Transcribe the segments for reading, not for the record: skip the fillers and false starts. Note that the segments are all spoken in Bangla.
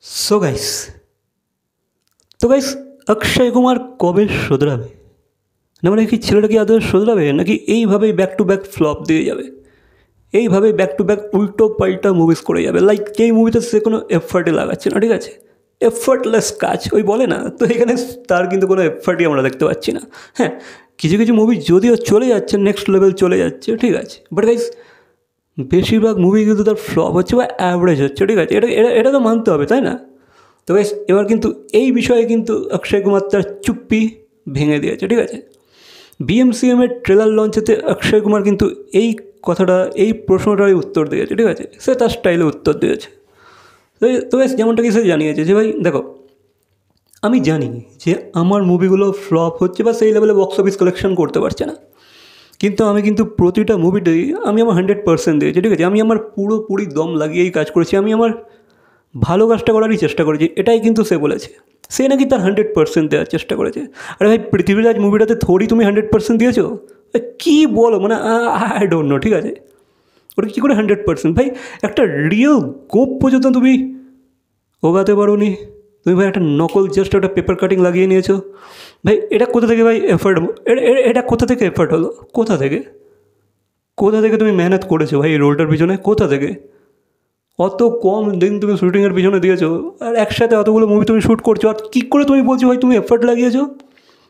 सो गाइस अक्षय कुमार कবে শোধরাবে না মানে কি ছেলেটা কি আদৌ শোধরাবে নাকি এইভাবেই ব্যাক টু ব্যাক ফ্লপ দিয়ে যাবে এইভাবেই ব্যাক টু ব্যাক উল্টো পাল্টা মুভিজ করে যাবে লাইক যেই মুভিতে সে কোনো এফর্টই লাগাচ্ছে না ঠিক আছে এফর্টলেস কাজ ওই বলে না তো এখানে তার কিন্তু কোনো এফর্টই আমরা দেখতে পাচ্ছি না হ্যাঁ কিছু কিছু মুভি যদিও চলে যাচ্ছে নেক্সট লেভেল চলে যাচ্ছে ঠিক আছে বাট গাইস বেশিরভাগ মুভি কিন্তু তার ফ্লপ হচ্ছে বা অ্যাভারেজ হচ্ছে ঠিক আছে এটা এটা এটা তো মানতে হবে তাই না তো গাইস এবার কিন্তু এই বিষয়ে কিন্তু অক্ষয় কুমার তার চুপ্পি ভেঙে দিয়েছে ঠিক আছে বিএমসিএমের ট্রেলার লঞ্চেতে অক্ষয় কুমার কিন্তু এই কথাটা এই প্রশ্নটারই উত্তর দিয়েছে ঠিক আছে সে তার স্টাইলে উত্তর দিয়েছে তো গাইস যেমনটা কি সে জানিয়েছে যে ভাই দেখো আমি জানি যে আমার মুভিগুলো ফ্লপ হচ্ছে বা সেই লেভেলে বক্স অফিস কালেকশন করতে পারছে না কিন্তু আমি কিন্তু প্রতিটা মুভিতেই আমি আমার 100% দিয়েছি ঠিক আছে আমি আমার পুরোপুরি দম লাগিয়েই কাজ করেছি আমি আমার ভালো কাজটা করারই চেষ্টা করেছি এটাই কিন্তু সে বলেছে সে নাকি তার 100% দেওয়ার চেষ্টা করেছে আরে ভাই পৃথিবীরাজ মুভিটাতে থোড়ি তুমি 100% দিয়েছো কী বলো মানে আই ডোন্ট নো ঠিক আছে ওটা কী করে 100% ভাই একটা রিয়েল গোপ পর্যন্ত তুমি ওগাতে পারো নি তুমি ভাই একটা নকল জাস্ট একটা পেপার কাটিং লাগিয়ে নিয়েছো ভাই এটা কোথা থেকে ভাই এফার্ট এটা কোথা থেকে এফার্ট হলো কোথা থেকে তুমি মেহনত করেছো ভাই এই রোলটার পিছনে কোথা থেকে অত কম দিন তুমি শ্যুটিংয়ের পিছনে দিয়েছো আর একসাথে অতগুলো মুভি তুমি শ্যুট করছো আর কী করে তুমি বলছো ভাই তুমি এফার্ট লাগিয়েছো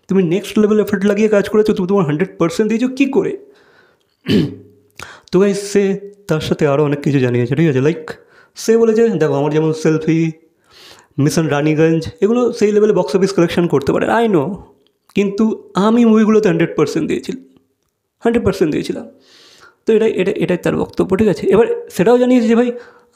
তুমি নেক্সট লেভেল এফার্ট লাগিয়ে কাজ করেছো তুমি তোমার 100% দিয়েছো কী করে তো ভাই সে তার সাথে আরও অনেক কিছু জানিয়েছে ঠিক আছে লাইক সে বলেছে দেখো আমার যেমন সেলফি মিশন রানীগঞ্জ এগুলো সেই লেভেলে বক্স অফিস কালেকশন করতে পারে আই নো কিন্তু আমি মুভিগুলোতে 100% দিয়েছিলাম 100% দিয়েছিলাম তো এটাই তার বক্তব্য ঠিক আছে এবার সেটাও জানিয়েছে যে ভাই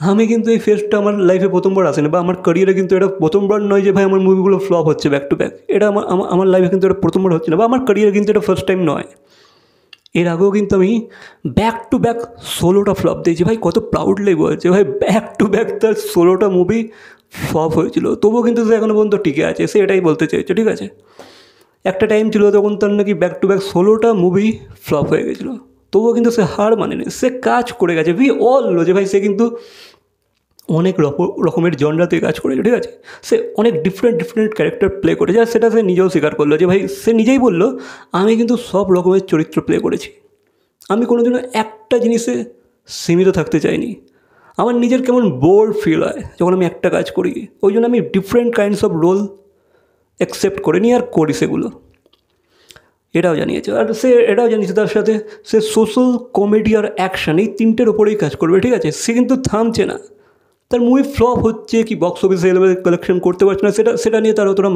আমি কিন্তু এই ফেজটা আমার লাইফে প্রথমবার আসেনি বা আমার ক্যারিয়ারে কিন্তু এটা প্রথমবার নয় যে ভাই আমার মুভিগুলো ফ্লপ হচ্ছে ব্যাক টু ব্যাক এটা আমার লাইফে কিন্তু এটা প্রথমবার হচ্ছে না বা আমার ক্যারিয়ারে কিন্তু এটা ফার্স্ট টাইম নয় এর আগেও কিন্তু আমি ব্যাক টু ব্যাক 16টা ফ্লপ দিয়েছি ভাই কত প্রাউডলি বলছে ভাই ব্যাক টু ব্যাক তার 16টা মুভি ফ্লপ হয়েছিল তবুও কিন্তু সে এখনও পর্যন্ত টিকে আছে সে এটাই বলতে চাইছে ঠিক আছে একটা টাইম ছিল তখন তার নাকি ব্যাক টু ব্যাক 16টা মুভি ফ্লপ হয়ে গেছিলো তবুও কিন্তু সে হার মানেনি সে কাজ করে গেছে উই অল নো যে ভাই সে কিন্তু অনেক রকমের জনরাতে কাজ করেছে ঠিক আছে সে অনেক ডিফারেন্ট ক্যারেক্টার প্লে করেছে আর সেটা সে নিজেও স্বীকার করলো যে ভাই সে নিজেই বললো আমি কিন্তু সব রকমের চরিত্র প্লে করেছি আমি কোনোদিনও একটা জিনিসে সীমিত থাকতে চাইনি আমার নিজের কেমন বোর ফিল হয় যখন আমি একটা কাজ করি ওই জন্য আমি different kinds of role accept করে নিই আর করি সেগুলো এটাও জানিয়েছে আর সে এটাও জানিয়েছে তার সাথে সে সোশ্যাল কমেডি আর অ্যাকশান এই তিনটের ওপরেই কাজ করবে ঠিক আছে সে কিন্তু থামছে না তার মুভি ফ্লপ হচ্ছে কি বক্স অফিসে লেভেলে কালেকশন করতে পারছে না সেটা নিয়ে তার অতটা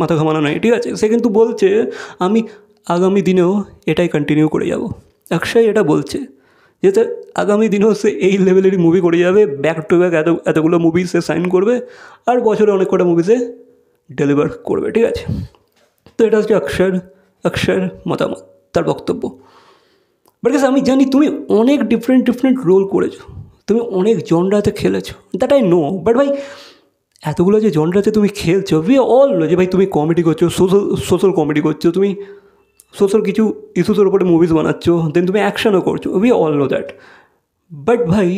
মাথা ঘামানো নাই ঠিক আছে সে কিন্তু বলছে আমি আগামী দিনেও এটাই কন্টিনিউ করে যাব অক্ষয় এটা বলছে যে আগামী দিনেও সে এই লেভেলেরই মুভি করে যাবে ব্যাক টু ব্যাক এতগুলো মুভি সে সাইন করবে আর বছরে অনেক কটা মুভি সে ডেলিভার করবে ঠিক আছে তো এটা হচ্ছে অক্ষয়ের মতামত তার বক্তব্য বাট আমি জানি তুমি অনেক ডিফারেন্ট রোল করেছো তুমি অনেক জনরাতে খেলেছো দ্যাট আই নো বাট ভাই এতগুলো যে জনরাতে তুমি খেলছো উই অল নো যে ভাই তুমি কমেডি করছো সোশ্যাল কমেডি করছো তুমি সোশ্যাল কিছু ইস্যুসের উপরে মুভিজ বানাচ্ছ দেন তুমি অ্যাকশনও করছো we all know that but ভাই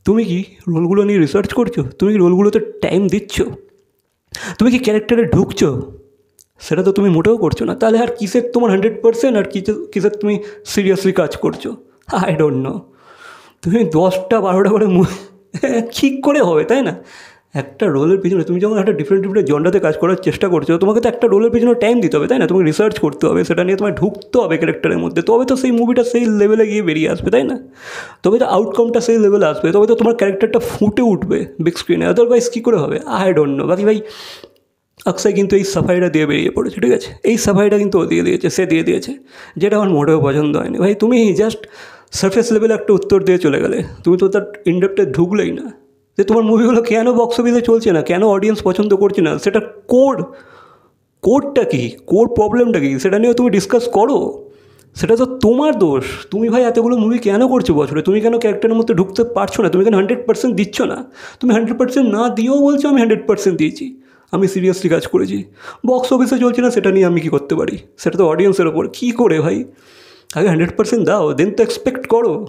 তুমি কি রোলগুলো নিয়ে রিসার্চ করছো তুমি কি রোলগুলোতে টাইম দিচ্ছ তুমি কি ক্যারেক্টারে ঢুকছো সেটা তো তুমি মোটেও করছো না তাহলে আর কিসের তোমার 100% আর কিসের তুমি সিরিয়াসলি কাজ করছো আই ডোন্ট নো তুমি 10টা 12টা করে কী করে হবে তাই না একটা রোলের পিছনে তুমি যখন একটা ডিফারেন্ট জনরাতে কাজ করার চেষ্টা করছো তোমাকে তো একটা রোলের পিছনে টাইম দিতে হবে তাই না তোমাকে রিসার্চ করতে হবে সেটা নিয়ে তোমায় ঢুকতে হবে ক্যারেক্টারের মধ্যে তবে তো সেই মুভিটা সেই লেভেলে গিয়ে বেরিয়ে আসবে তাই না তবে তো আউটকামটা সেই লেভেলে আসবে তবে তো তোমার ক্যারেক্টারটা ফুটে উঠবে বিগ স্ক্রিনে আদারওয়াইজ কী করে হবে আই ডোন্ট নো বাকি ভাই অক্ষয় কিন্তু এই সাফাইটা দিয়ে বেরিয়ে পড়েছে ঠিক আছে এই সাফাইটা কিন্তু ও দিয়ে দিয়েছে যেটা আমার মোটেও পছন্দ হয়নি ভাই তুমি জাস্ট সারফেস লেভেলে একটা উত্তর দিয়ে চলে গেলে তুমি তো তার ইনডেপথে ঢুকলেই না যে তোমার মুভিগুলো কেন বক্স অফিসে চলছে না কেন অডিয়েন্স পছন্দ করছে না সেটা কোডটা কী প্রবলেমটা কী সেটা নিয়েও তুমি ডিসকাস করো সেটা তো তোমার দোষ তুমি ভাই এতগুলো মুভি কেন করছো বছরে তুমি কেন ক্যারেক্টারের মধ্যে ঢুকতে পারছো না তুমি কেন 100% দিচ্ছ না তুমি 100% না দিয়েও বলছো আমি 100% দিয়েছি আমি সিরিয়াসলি কাজ করেছি বক্স অফিসে চলছে না সেটা নিয়ে আমি কী করতে পারি সেটা তো অডিয়েন্সের ওপর কী করে ভাই আগে 100% দাও দেন তো এক্সপেক্ট করো